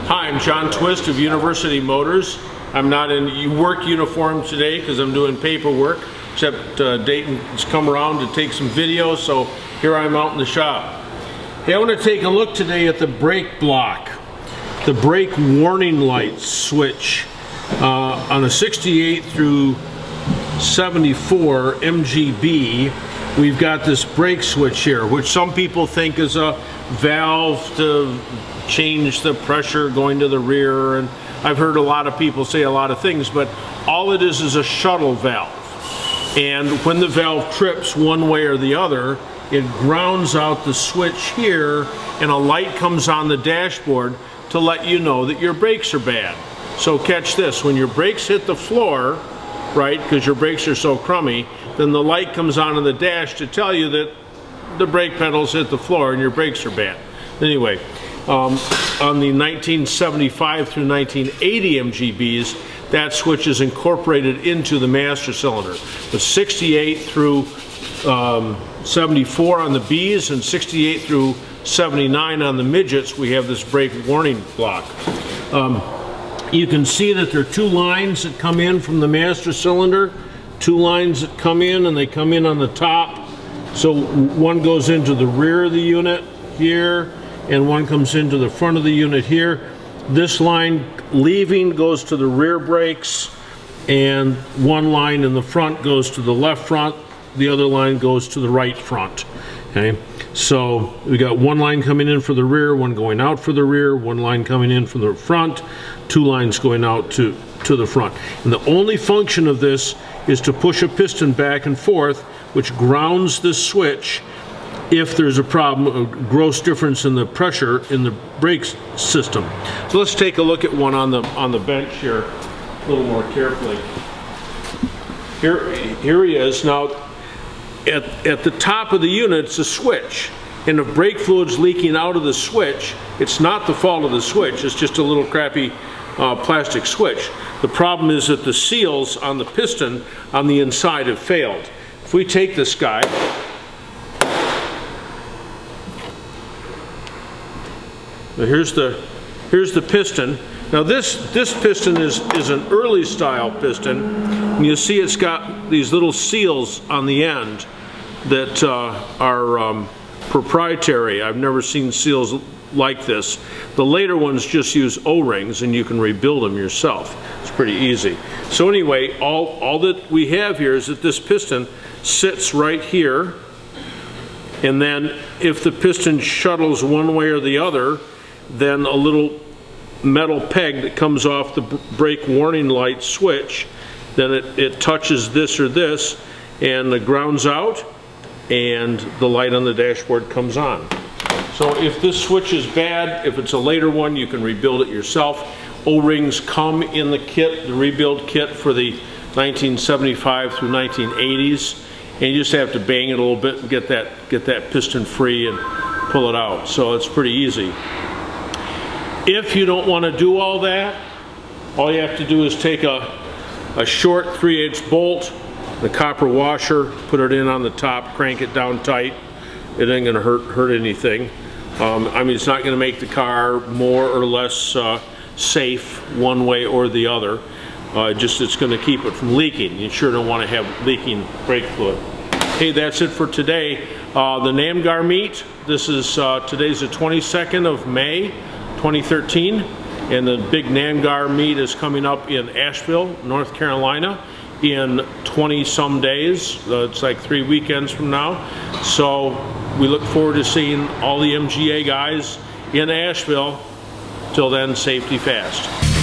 Hi, I'm John Twist of University Motors. I'm not in work uniform today because I'm doing paperwork, except Dayton's come around to take some video, so here I'm out in the shop. Hey, I want to take a look today at the brake block, the brake warning light switch on a 68 through 74 MGB. We've got this brake switch here, which some people think is a valve to change the pressure going to the rear, and I've heard a lot of people say a lot of things, but all it is a shuttle valve. And when the valve trips one way or the other, it grounds out the switch here, and a light comes on the dashboard to let you know that your brakes are bad. So catch this, when your brakes hit the floor, right, because your brakes are so crummy, then the light comes on the dash to tell you that the brake pedals hit the floor and your brakes are bad. Anyway, on the 1975 through 1980 MGBs, that switch is incorporated into the master cylinder. The 68 through 74 on the Bs and 68 through 79 on the midgets, we have this brake warning block. You can see that there are two lines that come in from the master cylinder, two lines that come in, and they come in on the top. So one goes into the rear of the unit here, and one comes into the front of the unit here. This line leaving goes to the rear brakes, and one line in the front goes to the left front, the other line goes to the right front. Okay, so we got one line coming in for the rear, one going out for the rear, one line coming in from the front, two lines going out to the front. And the only function of this is to push a piston back and forth, which grounds this switch if there's a problem, a gross difference in the pressure in the brake system. So let's take a look at one on the bench here a little more carefully. Here he is. Now, at the top of the unit, it's a switch, and if brake fluid's leaking out of the switch, it's not the fault of the switch, it's just a little crappy plastic switch. The problem is that the seals on the piston on the inside have failed. If we take this guy, now here's the piston. Now this piston is an early style piston, and you see it's got these little seals on the end that are proprietary. I've never seen seals like this. The later ones just use O-rings, and you can rebuild them yourself. It's pretty easy. So anyway, all that we have here is that this piston sits right here, and then if the piston shuttles one way or the other, then a little metal peg that comes off the brake warning light switch, then it touches this or this, and it grounds out, and the light on the dashboard comes on. So if this switch is bad, if it's a later one, you can rebuild it yourself. O-rings come in the kit, the rebuild kit for the 1975 through 1980s, and you just have to bang it a little bit and get that piston free and pull it out. So it's pretty easy. If you don't want to do all that, all you have to do is take a short 3/8 bolt, the copper washer, put it in on the top, crank it down tight. It ain't gonna hurt anything. I mean, it's not gonna make the car more or less safe one way or the other. Just it's gonna keep it from leaking. You sure don't want to have leaking brake fluid. Hey, that's it for today. The NAMGAR meet, this is today's the 22nd of May 2013, and the big NAMGAR meet is coming up in Asheville, North Carolina in 20-some days. It's like 3 weekends from now. So we look forward to seeing all the MGA guys in Asheville. Till then, safety fast.